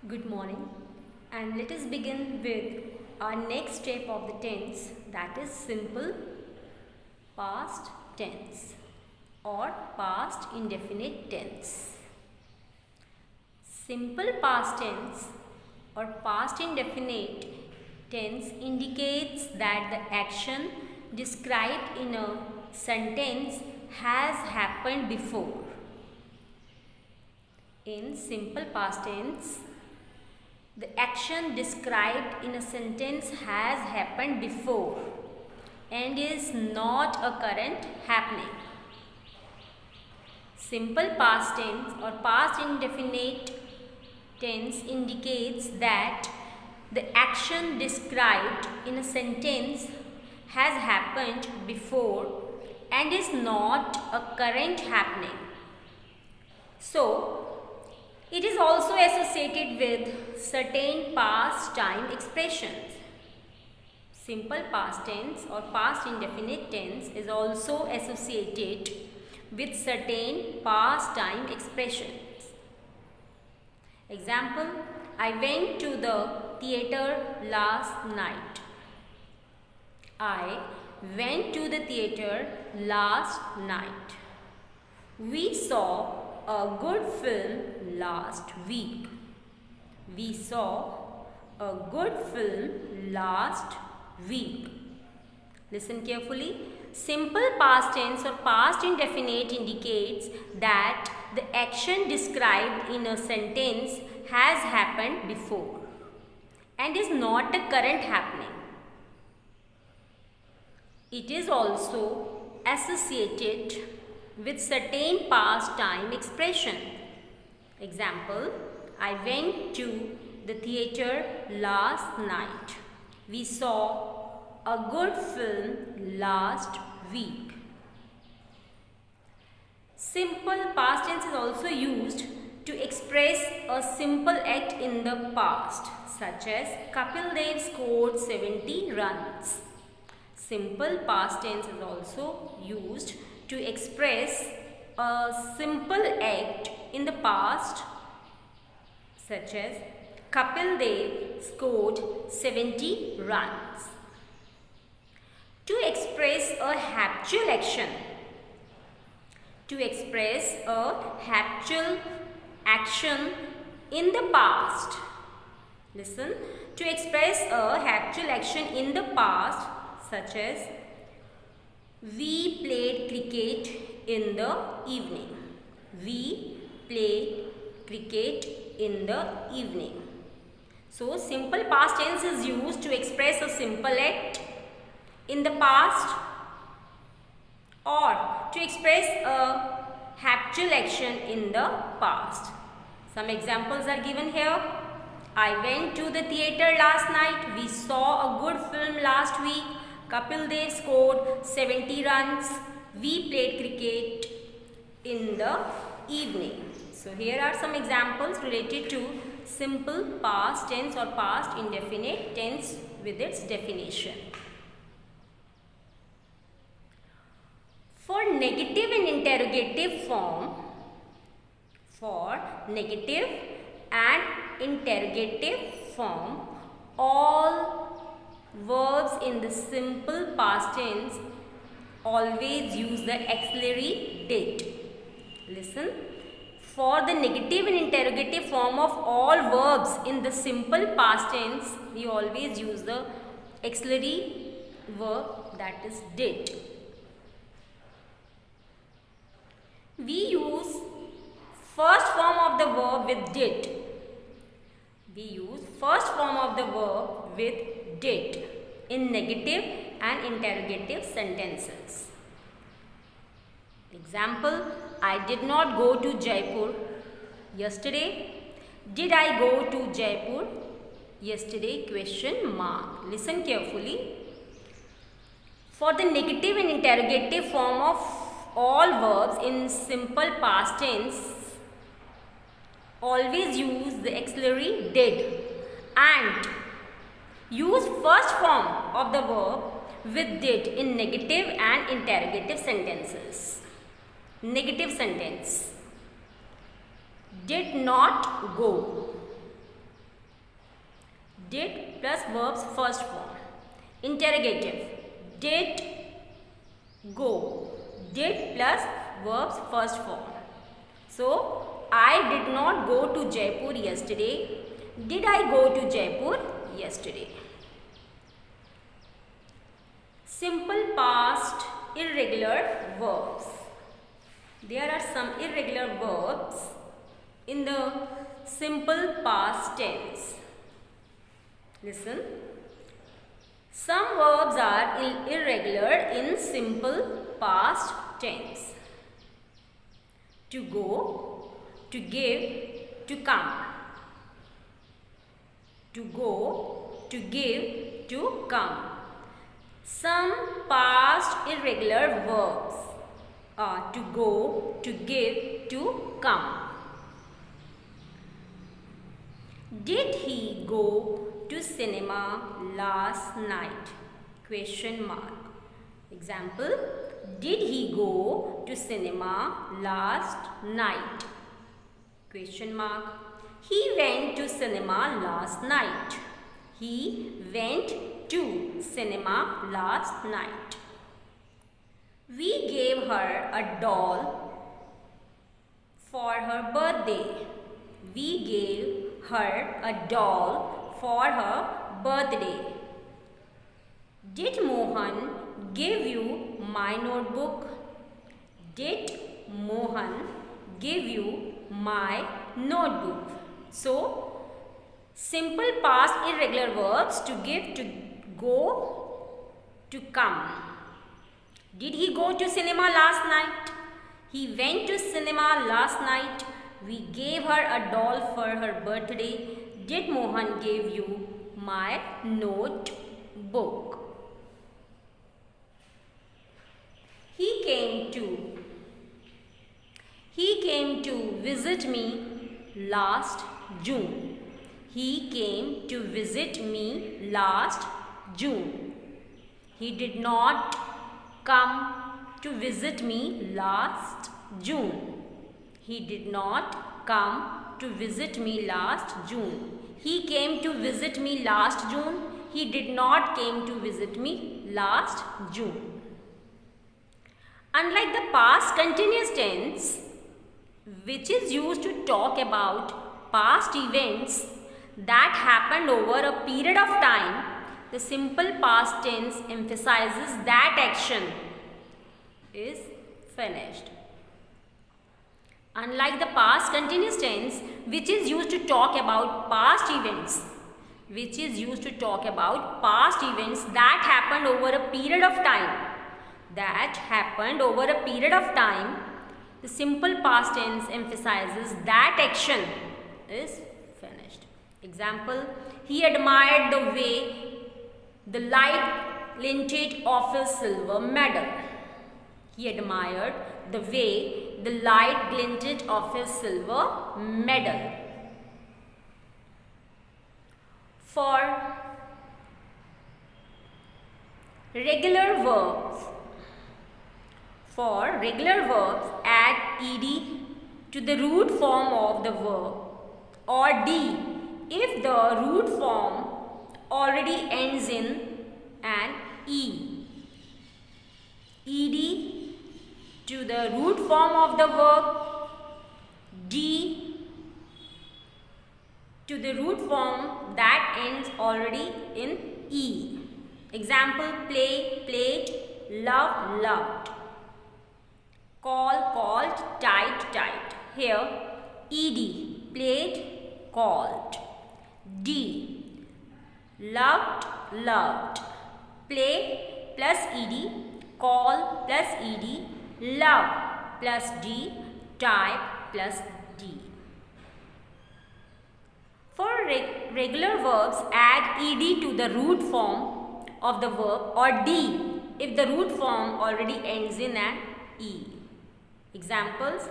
Good morning, and let us begin with our next step of the tense, that is simple past tense or past indefinite tense. Simple past tense or past indefinite tense indicates that the action described in a sentence has happened before. In simple past tense, the action described in a sentence has happened before and is not a current happening. Simple past tense or past indefinite tense indicates that the action described in a sentence has happened before and is not a current happening. So, it is also associated with certain past time expressions. Simple past tense or past indefinite tense is also associated with certain past time expressions. Example, I went to the theatre last night. I went to the theatre last night. We saw a good film last week. We saw a good film last week. Listen carefully. Simple past tense or past indefinite indicates that the action described in a sentence has happened before and is not a current happening. It is also associated with certain past time expression. Example, I went to the theatre last night. We saw a good film last week. Simple past tense is also used to express a simple act in the past, such as Kapil Dev scored 70 runs. Simple past tense is also used to express a simple act in the past, such as Kapil Dev scored 70 runs. To express a habitual action, in the past. Listen, to express a habitual action in the past, such as we played cricket in the evening. We played cricket in the evening. So, simple past tense is used to express a simple act in the past or to express a habitual action in the past. Some examples are given here. I went to the theatre last night. We saw a good film last week. Kapil Dev scored 70 runs. We played cricket in the evening. So, here are some examples related to simple past tense or past indefinite tense with its definition. For negative and interrogative form, all verbs in the simple past tense always use the auxiliary did. Listen. For the negative and interrogative form of all verbs in the simple past tense, we always use the auxiliary verb, that is did. We use first form of the verb with did. In negative and interrogative sentences. Example, I did not go to Jaipur yesterday. Did I go to Jaipur yesterday? ? Listen carefully. For the negative and interrogative form of all verbs in simple past tense, always use the auxiliary did and use first form of the verb with did in negative and interrogative sentences. Negative sentence. Did not go. Did plus verb's first form. Interrogative. Did go. Did plus verb's first form. So, I did not go to Jaipur yesterday. Did I go to Jaipur yesterday? Simple past irregular verbs. There are some irregular verbs in the simple past tense. Listen. Some verbs are irregular in simple past tense. To go, to give, to come. To go, to give, to come. Some past irregular verbs are to go, to give, to come. Did he go to cinema last night? Question mark. Example. Did he go to cinema last night? Question mark. He went to cinema last night. He went to cinema last night. We gave her a doll for her birthday. We gave her a doll for her birthday. Did Mohan give you my notebook? Did Mohan give you my notebook? So, simple past irregular verbs to give, to go, to come. Did he go to cinema last night? He went to cinema last night. We gave her a doll for her birthday. Did Mohan give you my notebook? He came to visit me last June. He came to visit me last June. He did not come to visit me last June. He did not come to visit me last June. He came to visit me last June. He did not came to visit me last June. Unlike the past continuous tense, which is used to talk about past events that happened over a period of time, the simple past tense emphasizes that action is finished. Unlike the past continuous tense, which is used to talk about past events, that happened over a period of time, the simple past tense emphasizes that action is finished. Example, he admired the way the light glinted off his silver medal. He admired the way the light glinted off his silver medal. For regular verbs, add ed to the root form of the verb or d if the root form already ends in an e. Ed to the root form of the verb, d to the root form that ends already in e. Example, play, played, love, loved. Call, called, tight, tight. Here, ed, played, called. D, loved, loved. Play plus ed, call plus ed, love plus d, type plus d. For regular verbs, add ed to the root form of the verb or d if the root form already ends in an e. Examples,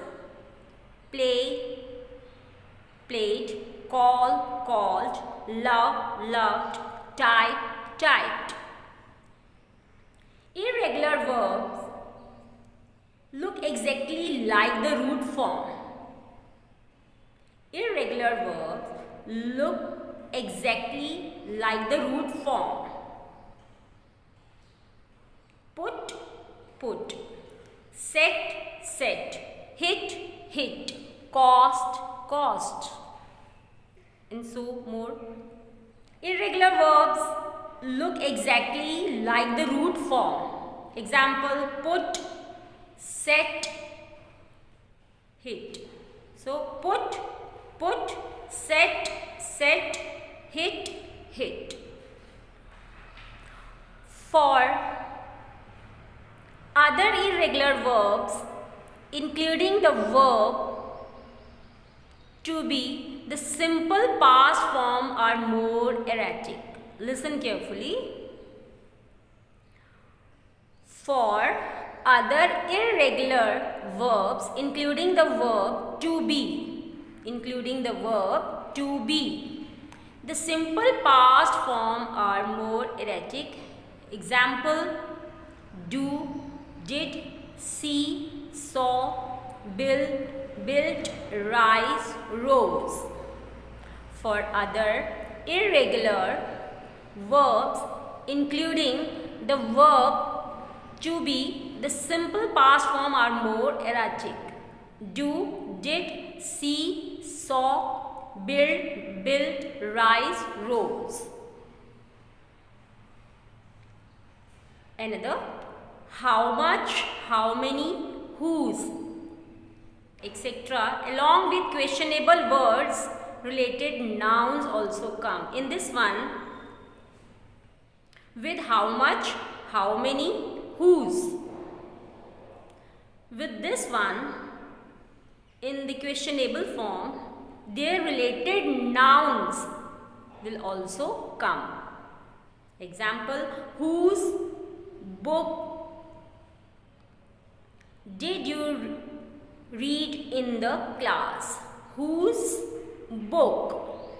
play, played, call, called, love, loved, type, typed. Irregular verbs look exactly like the root form. Irregular verbs look exactly like the root form. Put, put. Set, set. Hit, hit. Cost, cost. And so more. Irregular verbs look exactly like the root form. Example, put, set, hit. So put, put, set, set, hit, hit. For other irregular verbs, including the verb to be, the simple past form are more erratic. Listen carefully. For other irregular verbs, including the verb to be, the simple past form are more erratic. Example, do, did, see, saw, build, built, rise, rose. For other irregular verbs, including the verb to be, the simple past form are more erratic. Do, did, see, saw, build, built, rise, rose. Another, how much, how many, whose, etc. Along with questionable words, related nouns also come. In this one, with how much, how many, whose. With this one, in the questionable form, their related nouns will also come. Example, whose book did you read in the class? Whose book?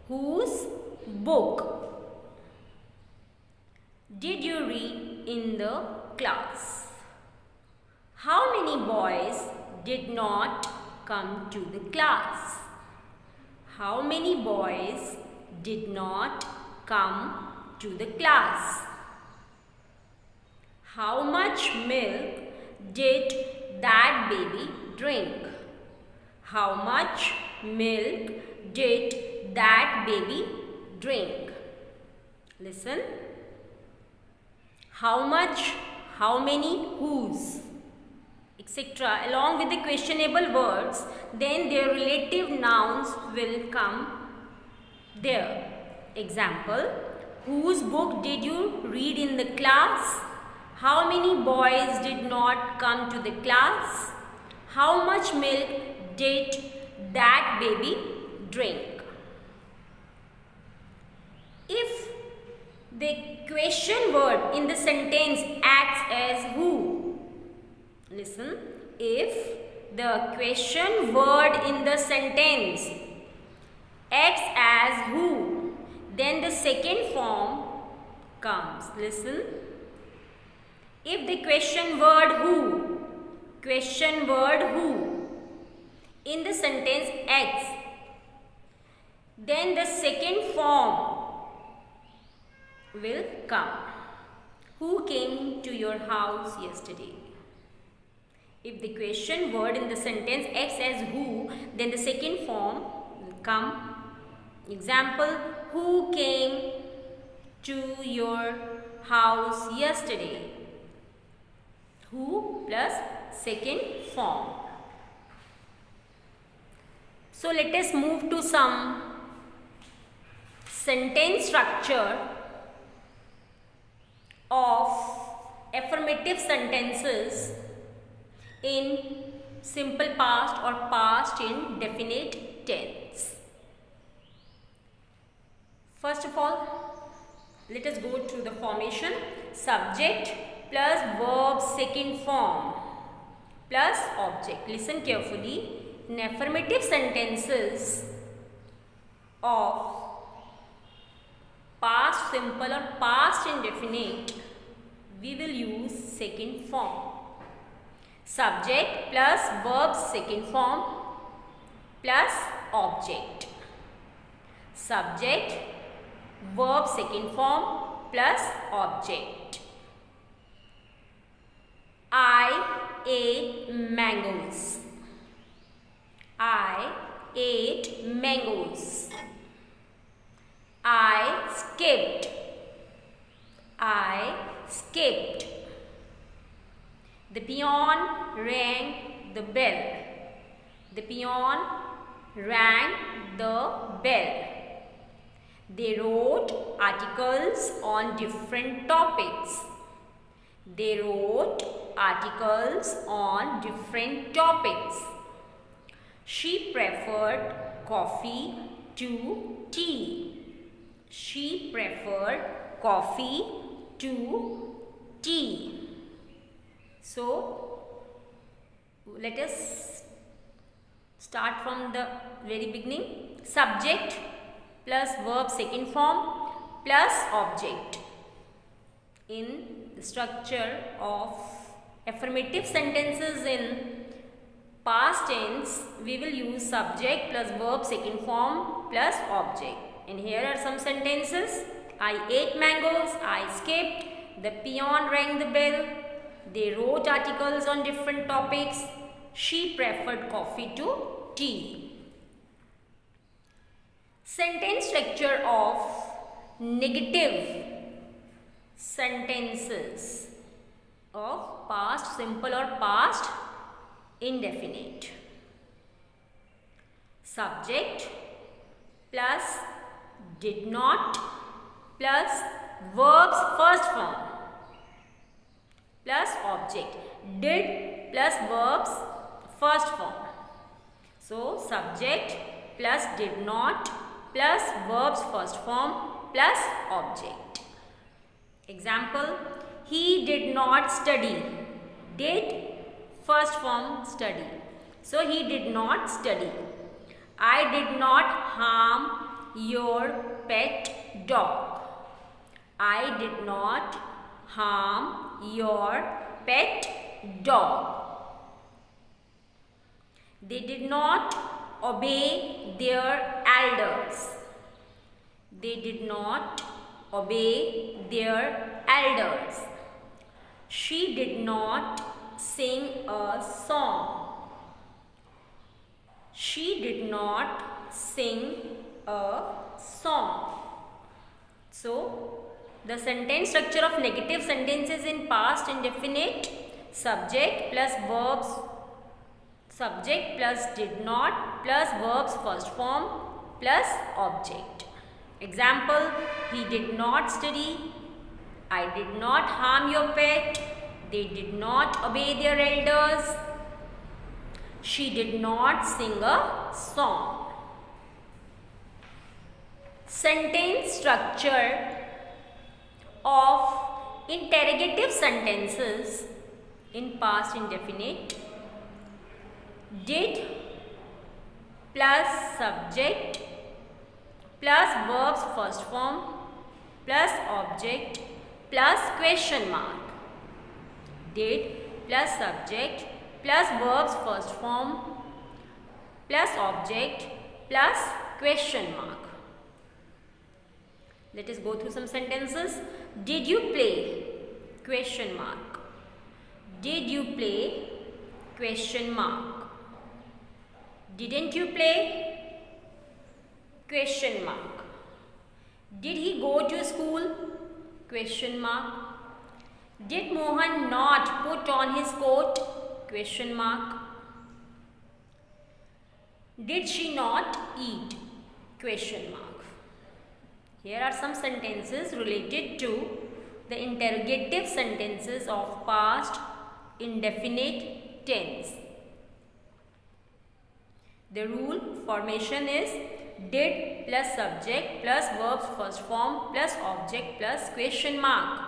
Whose book did you read in the class? How many boys did not come to the class? How many boys did not come to the class? How much milk did that baby drink? How much milk did that baby drink? Listen. How much, how many, whose, etc. Along with the questionable words, then their relative nouns will come there. Example, whose book did you read in the class? How many boys did not come to the class? How much milk did that baby drink? If the question word in the sentence acts as who, listen, if the question word in the sentence acts as who, then the second form comes. Listen. If the question word who in the sentence acts, then the second form will come. Who came to your house yesterday? If the question word in the sentence acts as who, then the second form will come. Example, who came to your house yesterday? Who plus second form. So let us move to some sentence structure of affirmative sentences in simple past or past indefinite tense. First of all, let us go through the formation. Subject plus verb second form plus object. Listen carefully. In affirmative sentences of past simple or past indefinite, we will use second form. Subject plus verb second form plus object. subject, verb second form plus object. I ate mangoes. I ate mangoes. I skipped. I skipped. The peon rang the bell. The peon rang the bell. They wrote articles on different topics. They wrote articles on different topics. She preferred coffee to tea. She preferred coffee to tea. So, let us start from the very beginning. Subject plus verb second form plus object. In the structure of affirmative sentences in past tense, we will use subject plus verb second form plus object. And here are some sentences. I ate mangoes. I skipped. The peon rang the bell. They wrote articles on different topics. She preferred coffee to tea. Sentence structure of negative sentences of past simple or past indefinite. Subject plus did not plus verb's first form plus object. Did plus verb's first form. So, subject plus did not plus verb's first form plus object. Example, he did not study. Did first form study. So, he did not study. I did not harm your pet dog. I did not harm your pet dog. They did not obey their elders. They did not obey their elders. She did not sing a song. She did not sing a song. So, the sentence structure of negative sentences in past indefinite: subject plus verbs, subject plus did not plus verb's first form plus object. Example, he did not study. I did not harm your pet. They did not obey their elders. She did not sing a song. Sentence structure of interrogative sentences in past indefinite: did plus subject plus verb's first form plus object plus question mark. Did plus subject plus verb's first form plus object plus question mark. Let us go through some sentences. Did you play? Question mark. Did you play? Question mark. Didn't you play? Question mark. Did he go to school? Question mark. Did Mohan not put on his coat? Question mark. Did she not eat? Question mark. Here are some sentences related to the interrogative sentences of past indefinite tense. The rule formation is did plus subject plus verb's first form plus object plus question mark.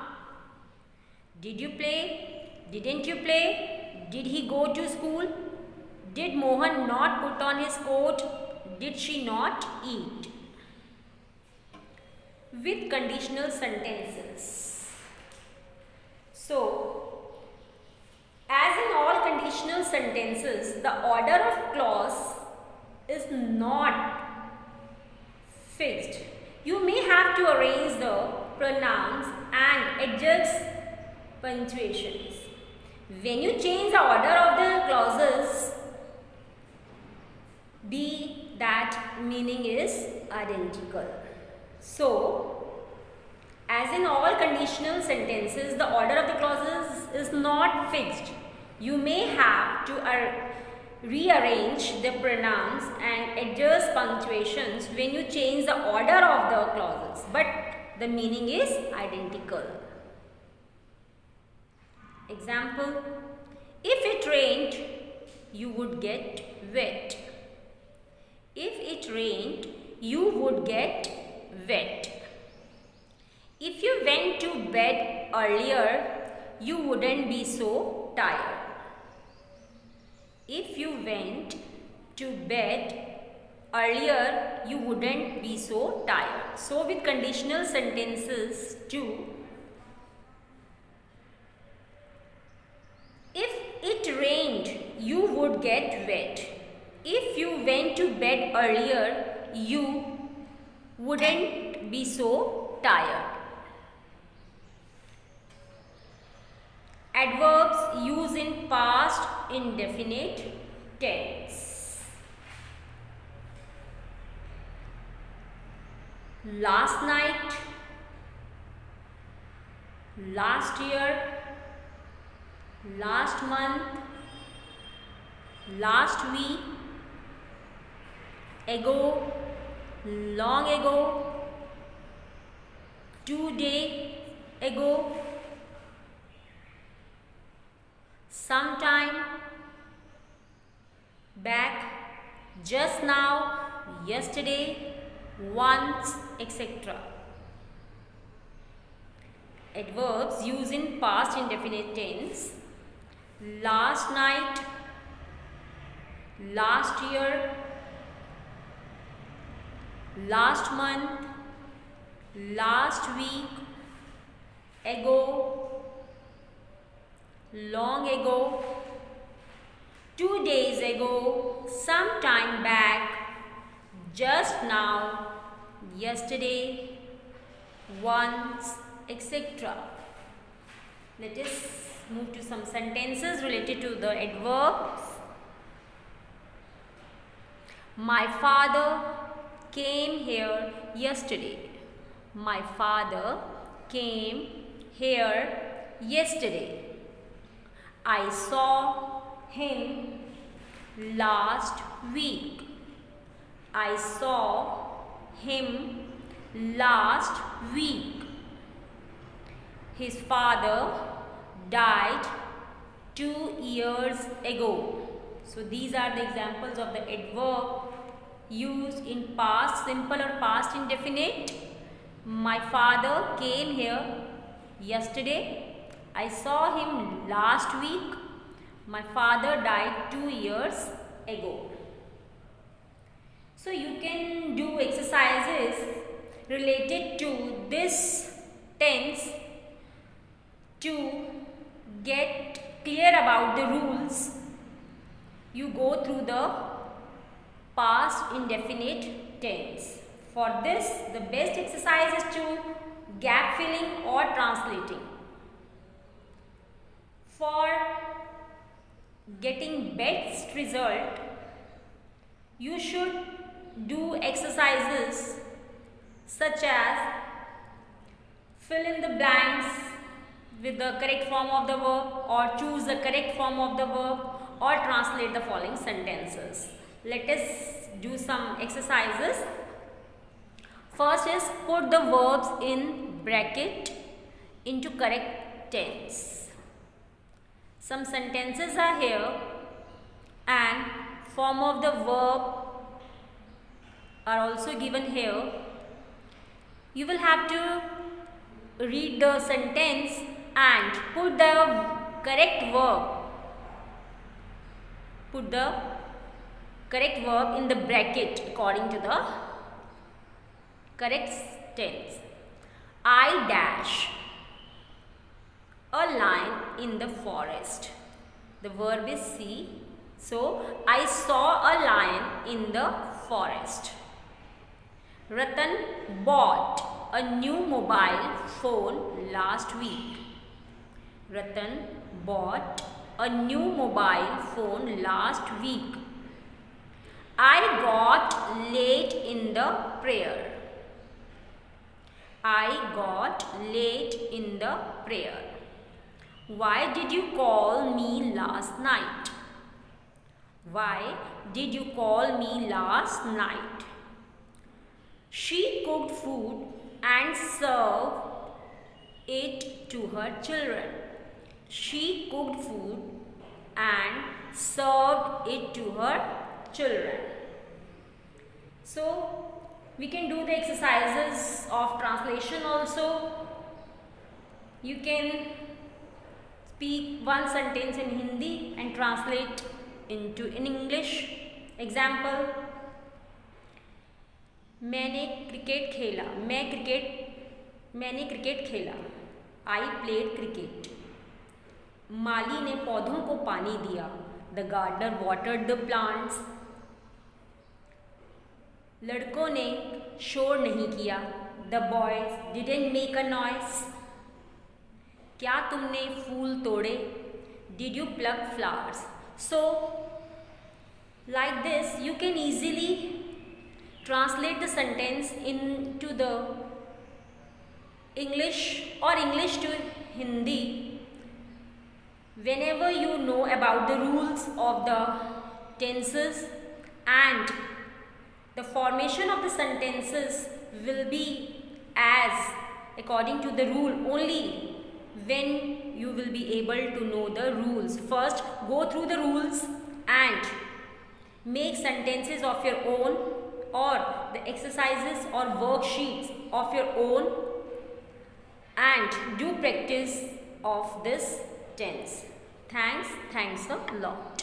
Did you play? Didn't you play? Did he go to school? Did Mohan not put on his coat? Did she not eat? With conditional sentences. So, as in all conditional sentences, the order of clause is not fixed. You may have to arrange the pronouns and adjust punctuations. When you change the order of the clauses, be that meaning is identical. So, as in all conditional sentences, the order of the clauses is not fixed. You may have to rearrange the pronouns and adjust punctuations when you change the order of the clauses, but the meaning is identical. Example, if it rained, you would get wet. If it rained, you would get wet. If you went to bed earlier, you wouldn't be so tired. If you went to bed earlier, you wouldn't be so tired. So with conditional sentences too, if it rained, you would get wet. If you went to bed earlier, you wouldn't be so tired. Adverbs used in past indefinite tense. Last night, last year, last month, last week, ago, long ago, 2 days ago, sometime back, just now, yesterday, once, etc. Adverbs used in past indefinite tense. Last night, last year, last month, last week, ago, long ago, 2 days ago, some time back, just now, yesterday, once, etc. Let us move to some sentences related to the adverbs. My father came here yesterday. My father came here yesterday. I saw him last week. I saw him last week. His father died 2 years ago. So these are the examples of the adverb used in past simple or past indefinite. My father came here yesterday. I saw him last week. My father died 2 years ago. So you can do exercises related to this tense to get clear about the rules. You go through the past indefinite tense. For this, the best exercise is to gap filling or translating. For getting best result, you should do exercises such as fill in the blanks with the correct form of the verb, or choose the correct form of the verb, or translate the following sentences. Let us do some exercises. First is put the verbs in bracket into correct tense. Some sentences are here and form of the verb are also given here. You will have to read the sentence and put the correct verb. Put the correct verb in the bracket according to the correct tense. I dash a lion in the forest. The verb is see. So, I saw a lion in the forest. Ratan bought a new mobile phone last week. Ratan bought a new mobile phone last week. I got late in the prayer. I got late in the prayer. Why did you call me last night? Why did you call me last night? She cooked food and served it to her children. She cooked food and served it to her children. So we can do the exercises of translation also. You can speak one sentence in Hindi and translate into in English. Example, मैंने cricket खेला. मैंने cricket खेला. I played cricket. माली ने पौधों को पानी दिया. The gardener watered the plants. लड़कों ने शोर नहीं किया. The boys didn't make a noise. क्या तुमने फूल तोड़े? Did you pluck flowers? So, like this, you can easily translate the sentence into the English or English to Hindi whenever you know about the rules of the tenses, and the formation of the sentences will be as according to the rule only when you will be able to know the rules. First, go through the rules and make sentences of your own or the exercises or worksheets of your own and do practice of this tense. Thanks a lot.